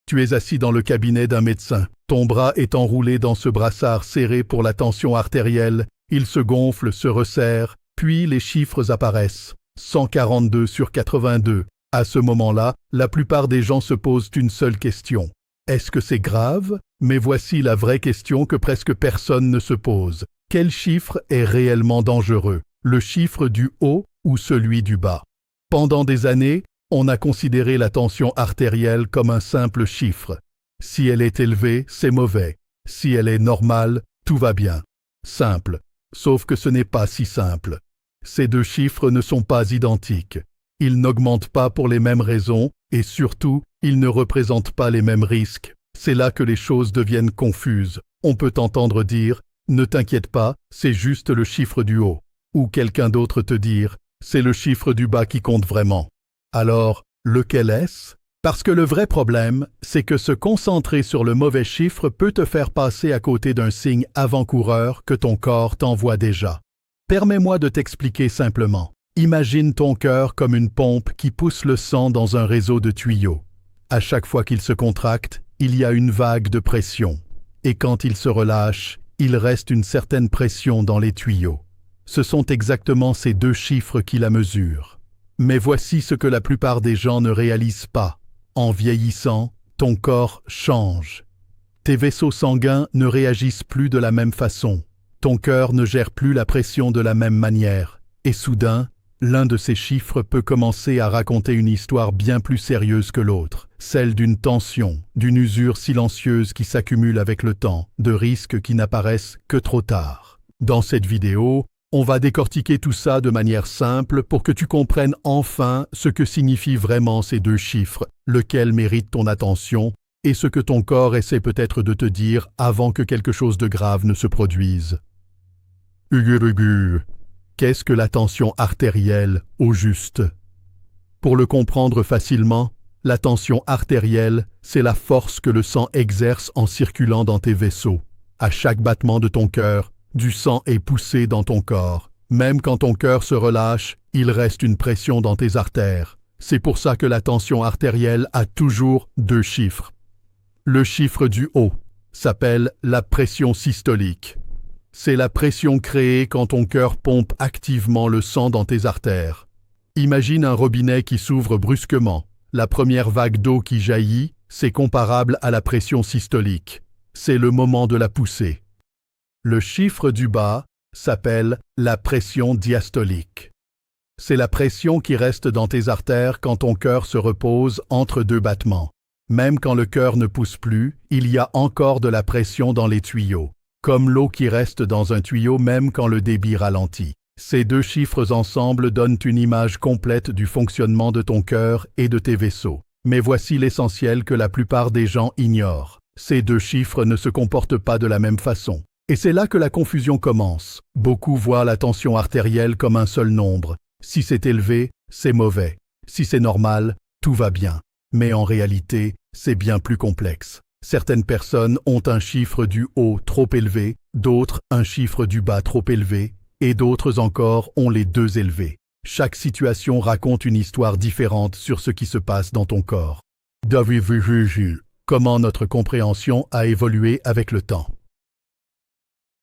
Tu es assis dans le cabinet d'un médecin. Ton bras est enroulé dans ce brassard serré pour la tension artérielle. Il se gonfle, se resserre, puis les chiffres apparaissent. 142/82. À ce moment-là, la plupart des gens se posent une seule question. Est-ce que c'est grave? Mais voici la vraie question que presque personne ne se pose. Quel chiffre est réellement dangereux? Le chiffre du haut ou celui du bas? Pendant des années, on a considéré la tension artérielle comme un simple chiffre. Si elle est élevée, c'est mauvais. Si elle est normale, tout va bien. Simple. Sauf que ce n'est pas si simple. Ces deux chiffres ne sont pas identiques. Ils n'augmentent pas pour les mêmes raisons et surtout, ils ne représentent pas les mêmes risques. C'est là que les choses deviennent confuses. On peut t'entendre dire « Ne t'inquiète pas, c'est juste le chiffre du haut » ou quelqu'un d'autre te dire « C'est le chiffre du bas qui compte vraiment ». Alors, lequel est-ce? Parce que le vrai problème, c'est que se concentrer sur le mauvais chiffre peut te faire passer à côté d'un signe avant-coureur que ton corps t'envoie déjà. Permets-moi de t'expliquer simplement. Imagine ton cœur comme une pompe qui pousse le sang dans un réseau de tuyaux. À chaque fois qu'il se contracte, il y a une vague de pression. Et quand il se relâche, il reste une certaine pression dans les tuyaux. Ce sont exactement ces deux chiffres qui la mesurent. Mais voici ce que la plupart des gens ne réalisent pas. En vieillissant, ton corps change. Tes vaisseaux sanguins ne réagissent plus de la même façon. Ton cœur ne gère plus la pression de la même manière. Et soudain, l'un de ces chiffres peut commencer à raconter une histoire bien plus sérieuse que l'autre, celle d'une tension, d'une usure silencieuse qui s'accumule avec le temps, de risques qui n'apparaissent que trop tard. Dans cette vidéo, on va décortiquer tout ça de manière simple pour que tu comprennes enfin ce que signifient vraiment ces deux chiffres, lequel mérite ton attention et ce que ton corps essaie peut-être de te dire avant que quelque chose de grave ne se produise. Qu'est-ce que la tension artérielle au juste? Pour le comprendre facilement, la tension artérielle, c'est la force que le sang exerce en circulant dans tes vaisseaux. À chaque battement de ton cœur, du sang est poussé dans ton corps. Même quand ton cœur se relâche, il reste une pression dans tes artères. C'est pour ça que la tension artérielle a toujours deux chiffres. Le chiffre du haut s'appelle la pression systolique. C'est la pression créée quand ton cœur pompe activement le sang dans tes artères. Imagine un robinet qui s'ouvre brusquement. La première vague d'eau qui jaillit, c'est comparable à la pression systolique. C'est le moment de la poussée. Le chiffre du bas s'appelle la pression diastolique. C'est la pression qui reste dans tes artères quand ton cœur se repose entre deux battements. Même quand le cœur ne pousse plus, il y a encore de la pression dans les tuyaux, comme l'eau qui reste dans un tuyau même quand le débit ralentit. Ces deux chiffres ensemble donnent une image complète du fonctionnement de ton cœur et de tes vaisseaux. Mais voici l'essentiel que la plupart des gens ignorent. Ces deux chiffres ne se comportent pas de la même façon. Et c'est là que la confusion commence. Beaucoup voient la tension artérielle comme un seul nombre. Si c'est élevé, c'est mauvais. Si c'est normal, tout va bien. Mais en réalité, c'est bien plus complexe. Certaines personnes ont un chiffre du haut trop élevé, d'autres un chiffre du bas trop élevé, et d'autres encore ont les deux élevés. Chaque situation raconte une histoire différente sur ce qui se passe dans ton corps. Comment notre compréhension a évolué avec le temps.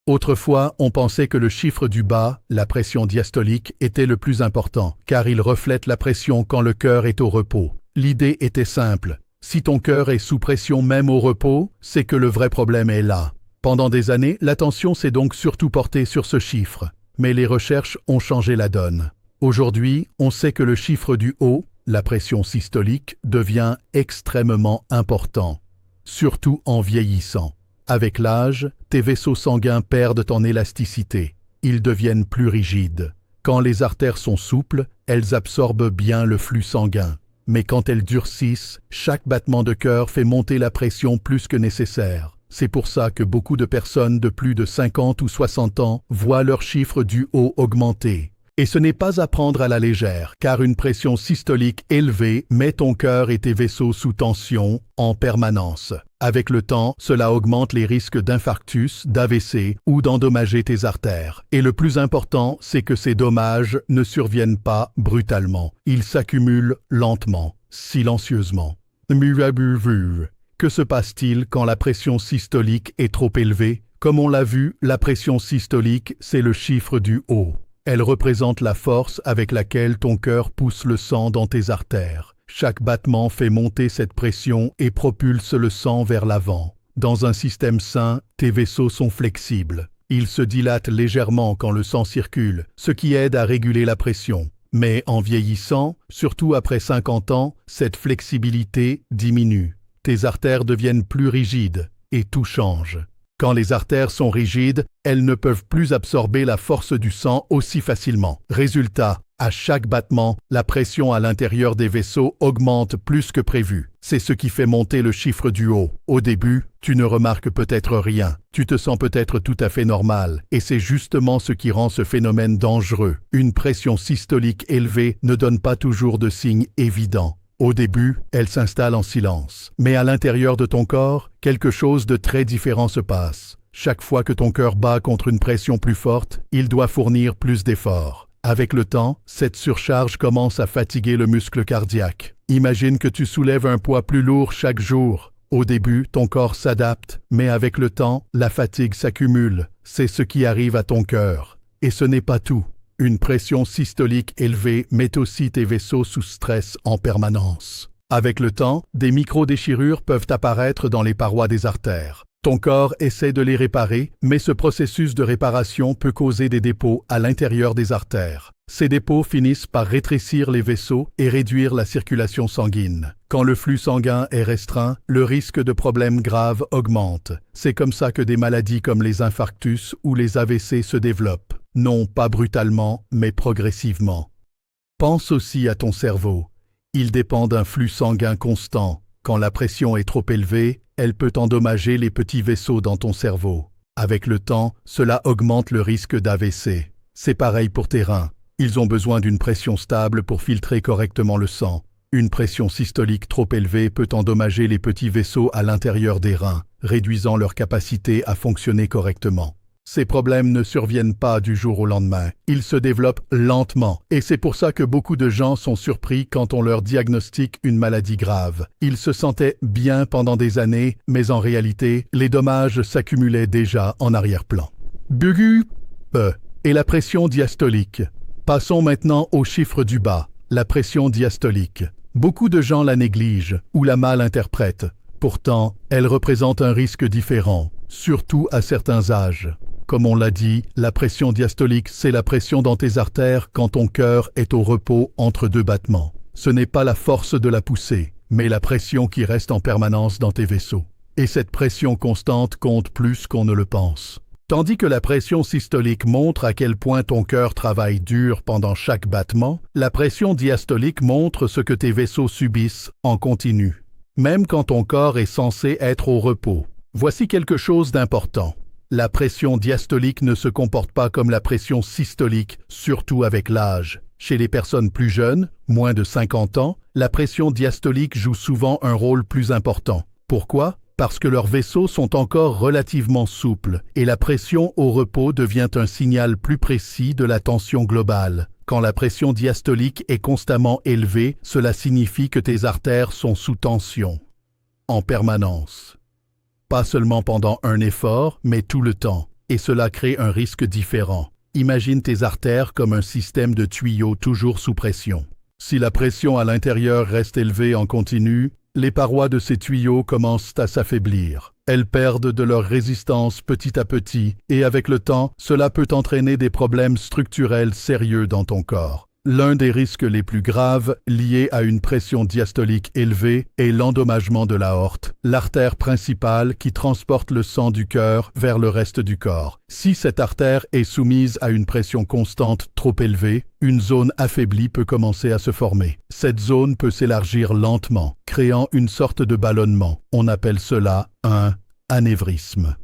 Autrefois, on pensait que le chiffre du bas, la pression diastolique, était le plus important, car il reflète la pression quand le cœur est au repos. L'idée était simple. Si ton cœur est sous pression même au repos, c'est que le vrai problème est là. Pendant des années, l'attention s'est donc surtout portée sur ce chiffre. Mais les recherches ont changé la donne. Aujourd'hui, on sait que le chiffre du haut, la pression systolique, devient extrêmement important, surtout en vieillissant. Avec l'âge, tes vaisseaux sanguins perdent en élasticité. Ils deviennent plus rigides. Quand les artères sont souples, elles absorbent bien le flux sanguin. Mais quand elles durcissent, chaque battement de cœur fait monter la pression plus que nécessaire. C'est pour ça que beaucoup de personnes de plus de 50 ou 60 ans voient leur chiffre du haut augmenter. Et ce n'est pas à prendre à la légère, car une pression systolique élevée met ton cœur et tes vaisseaux sous tension en permanence. Avec le temps, cela augmente les risques d'infarctus, d'AVC ou d'endommager tes artères. Et le plus important, c'est que ces dommages ne surviennent pas brutalement. Ils s'accumulent lentement, silencieusement. Que se passe-t-il quand la pression systolique est trop élevée? Comme on l'a vu, la pression systolique, c'est le chiffre du haut. Elle représente la force avec laquelle ton cœur pousse le sang dans tes artères. Chaque battement fait monter cette pression et propulse le sang vers l'avant. Dans un système sain, tes vaisseaux sont flexibles. Ils se dilatent légèrement quand le sang circule, ce qui aide à réguler la pression. Mais en vieillissant, surtout après 50 ans, cette flexibilité diminue. Tes artères deviennent plus rigides et tout change. Quand les artères sont rigides, elles ne peuvent plus absorber la force du sang aussi facilement. Résultat, à chaque battement, la pression à l'intérieur des vaisseaux augmente plus que prévu. C'est ce qui fait monter le chiffre du haut. Au début, tu ne remarques peut-être rien. Tu te sens peut-être tout à fait normal. Et c'est justement ce qui rend ce phénomène dangereux. Une pression systolique élevée ne donne pas toujours de signes évidents. Au début, elle s'installe en silence. Mais à l'intérieur de ton corps, quelque chose de très différent se passe. Chaque fois que ton cœur bat contre une pression plus forte, il doit fournir plus d'efforts. Avec le temps, cette surcharge commence à fatiguer le muscle cardiaque. Imagine que tu soulèves un poids plus lourd chaque jour. Au début, ton corps s'adapte, mais avec le temps, la fatigue s'accumule. C'est ce qui arrive à ton cœur. Et ce n'est pas tout. Une pression systolique élevée met aussi tes vaisseaux sous stress en permanence. Avec le temps, des micro-déchirures peuvent apparaître dans les parois des artères. Ton corps essaie de les réparer, mais ce processus de réparation peut causer des dépôts à l'intérieur des artères. Ces dépôts finissent par rétrécir les vaisseaux et réduire la circulation sanguine. Quand le flux sanguin est restreint, le risque de problèmes graves augmente. C'est comme ça que des maladies comme les infarctus ou les AVC se développent. Non pas brutalement, mais progressivement. Pense aussi à ton cerveau. Il dépend d'un flux sanguin constant. Quand la pression est trop élevée, elle peut endommager les petits vaisseaux dans ton cerveau. Avec le temps, cela augmente le risque d'AVC. C'est pareil pour tes reins. Ils ont besoin d'une pression stable pour filtrer correctement le sang. Une pression systolique trop élevée peut endommager les petits vaisseaux à l'intérieur des reins, réduisant leur capacité à fonctionner correctement. Ces problèmes ne surviennent pas du jour au lendemain. Ils se développent lentement. Et c'est pour ça que beaucoup de gens sont surpris quand on leur diagnostique une maladie grave. Ils se sentaient bien pendant des années, mais en réalité, les dommages s'accumulaient déjà en arrière-plan. Et la pression diastolique. Passons maintenant au chiffre du bas, la pression diastolique. Beaucoup de gens la négligent ou la mal interprètent. Pourtant, elle représente un risque différent, surtout à certains âges. Comme on l'a dit, la pression diastolique, c'est la pression dans tes artères quand ton cœur est au repos entre deux battements. Ce n'est pas la force de la poussée, mais la pression qui reste en permanence dans tes vaisseaux. Et cette pression constante compte plus qu'on ne le pense. Tandis que la pression systolique montre à quel point ton cœur travaille dur pendant chaque battement, la pression diastolique montre ce que tes vaisseaux subissent en continu, même quand ton corps est censé être au repos. Voici quelque chose d'important. La pression diastolique ne se comporte pas comme la pression systolique, surtout avec l'âge. Chez les personnes plus jeunes, moins de 50 ans, la pression diastolique joue souvent un rôle plus important. Pourquoi ? Parce que leurs vaisseaux sont encore relativement souples et la pression au repos devient un signal plus précis de la tension globale. Quand la pression diastolique est constamment élevée, cela signifie que tes artères sont sous tension, en permanence. Pas seulement pendant un effort, mais tout le temps. Et cela crée un risque différent. Imagine tes artères comme un système de tuyaux toujours sous pression. Si la pression à l'intérieur reste élevée en continu, les parois de ces tuyaux commencent à s'affaiblir. Elles perdent de leur résistance petit à petit et avec le temps, cela peut entraîner des problèmes structurels sérieux dans ton corps. L'un des risques les plus graves liés à une pression diastolique élevée est l'endommagement de l'aorte, l'artère principale qui transporte le sang du cœur vers le reste du corps. Si cette artère est soumise à une pression constante trop élevée, une zone affaiblie peut commencer à se former. Cette zone peut s'élargir lentement, créant une sorte de ballonnement. On appelle cela un anévrisme.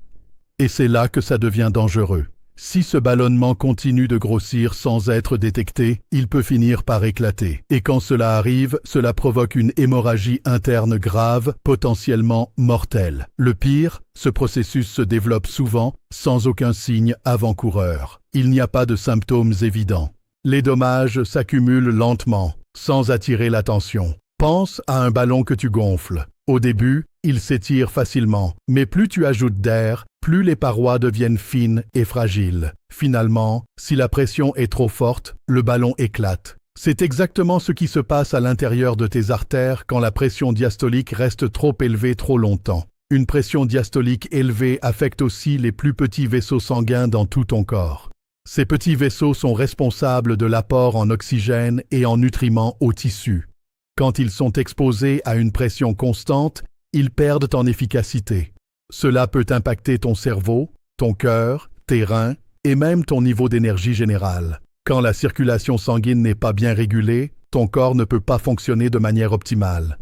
Et c'est là que ça devient dangereux. Si ce ballonnement continue de grossir sans être détecté, il peut finir par éclater. Et quand cela arrive, cela provoque une hémorragie interne grave, potentiellement mortelle. Le pire, ce processus se développe souvent sans aucun signe avant-coureur. Il n'y a pas de symptômes évidents. Les dommages s'accumulent lentement, sans attirer l'attention. Pense à un ballon que tu gonfles. Au début, il s'étire facilement. Mais plus tu ajoutes d'air, plus les parois deviennent fines et fragiles. Finalement, si la pression est trop forte, le ballon éclate. C'est exactement ce qui se passe à l'intérieur de tes artères quand la pression diastolique reste trop élevée trop longtemps. Une pression diastolique élevée affecte aussi les plus petits vaisseaux sanguins dans tout ton corps. Ces petits vaisseaux sont responsables de l'apport en oxygène et en nutriments aux tissus. Quand ils sont exposés à une pression constante, ils perdent en efficacité. Cela peut impacter ton cerveau, ton cœur, tes reins et même ton niveau d'énergie générale. Quand la circulation sanguine n'est pas bien régulée, ton corps ne peut pas fonctionner de manière optimale.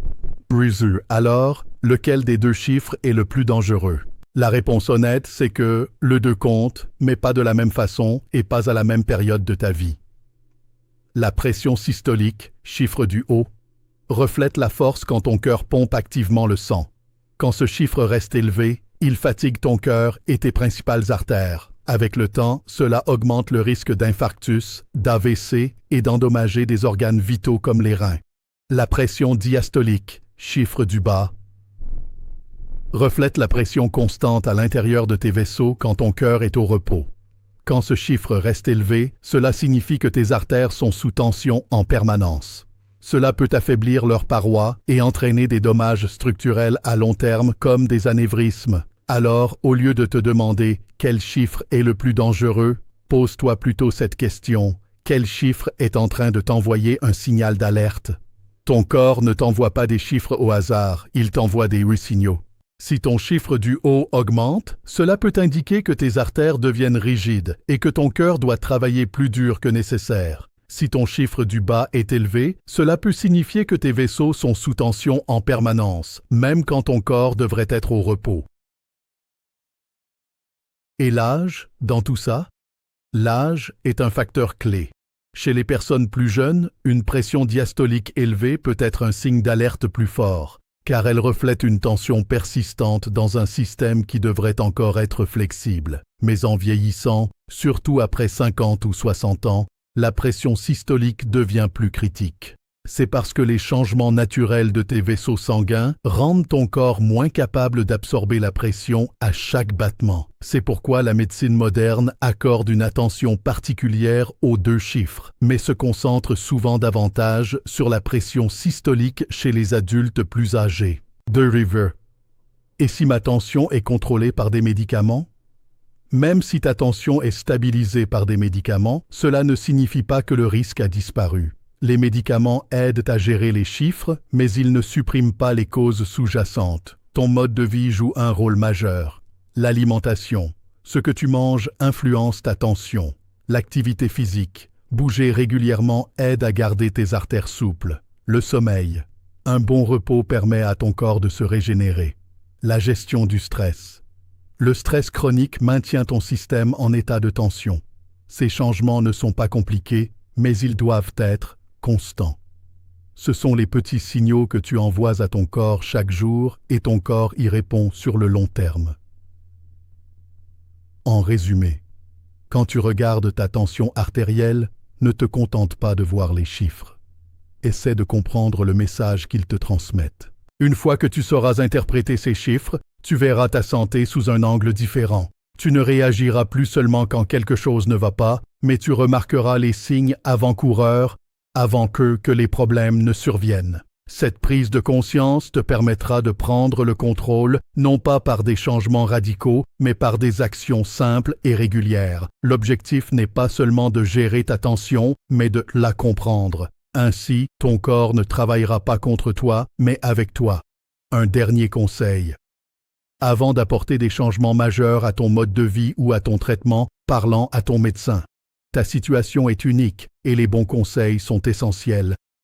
Alors, lequel des deux chiffres est le plus dangereux? La réponse honnête, c'est que le 2 compte, mais pas de la même façon et pas à la même période de ta vie. La pression systolique, chiffre du haut, reflète la force quand ton cœur pompe activement le sang. Quand ce chiffre reste élevé, il fatigue ton cœur et tes principales artères. Avec le temps, cela augmente le risque d'infarctus, d'AVC et d'endommager des organes vitaux comme les reins. La pression diastolique, chiffre du bas, reflète la pression constante à l'intérieur de tes vaisseaux quand ton cœur est au repos. Quand ce chiffre reste élevé, cela signifie que tes artères sont sous tension en permanence. Cela peut affaiblir leurs parois et entraîner des dommages structurels à long terme comme des anévrismes. Alors, au lieu de te demander quel chiffre est le plus dangereux, pose-toi plutôt cette question: quel chiffre est en train de t'envoyer un signal d'alerte? Ton corps ne t'envoie pas des chiffres au hasard, il t'envoie des signaux. Si ton chiffre du haut augmente, cela peut indiquer que tes artères deviennent rigides et que ton cœur doit travailler plus dur que nécessaire. Si ton chiffre du bas est élevé, cela peut signifier que tes vaisseaux sont sous tension en permanence, même quand ton corps devrait être au repos. Et l'âge, dans tout ça? L'âge est un facteur clé. Chez les personnes plus jeunes, une pression diastolique élevée peut être un signe d'alerte plus fort, car elle reflète une tension persistante dans un système qui devrait encore être flexible. Mais en vieillissant, surtout après 50 ou 60 ans, la pression systolique devient plus critique. C'est parce que les changements naturels de tes vaisseaux sanguins rendent ton corps moins capable d'absorber la pression à chaque battement. C'est pourquoi la médecine moderne accorde une attention particulière aux 2 chiffres, mais se concentre souvent davantage sur la pression systolique chez les adultes plus âgés. Et si ma tension est contrôlée par des médicaments? Même si ta tension est stabilisée par des médicaments, cela ne signifie pas que le risque a disparu. Les médicaments aident à gérer les chiffres, mais ils ne suppriment pas les causes sous-jacentes. Ton mode de vie joue un rôle majeur. L'alimentation, ce que tu manges influence ta tension. L'activité physique, bouger régulièrement aide à garder tes artères souples. Le sommeil, un bon repos permet à ton corps de se régénérer. La gestion du stress. Le stress chronique maintient ton système en état de tension. Ces changements ne sont pas compliqués, mais ils doivent être constants. Ce sont les petits signaux que tu envoies à ton corps chaque jour et ton corps y répond sur le long terme. En résumé, quand tu regardes ta tension artérielle, ne te contente pas de voir les chiffres. Essaie de comprendre le message qu'ils te transmettent. Une fois que tu sauras interpréter ces chiffres, tu verras ta santé sous un angle différent. Tu ne réagiras plus seulement quand quelque chose ne va pas, mais tu remarqueras les signes avant-coureurs, avant que les problèmes ne surviennent. Cette prise de conscience te permettra de prendre le contrôle, non pas par des changements radicaux, mais par des actions simples et régulières. L'objectif n'est pas seulement de gérer ta tension, mais de la comprendre. Ainsi, ton corps ne travaillera pas contre toi, mais avec toi. Un dernier conseil. Avant d'apporter des changements majeurs à ton mode de vie ou à ton traitement, parlant à ton médecin. Ta situation est unique et les bons conseils sont essentiels,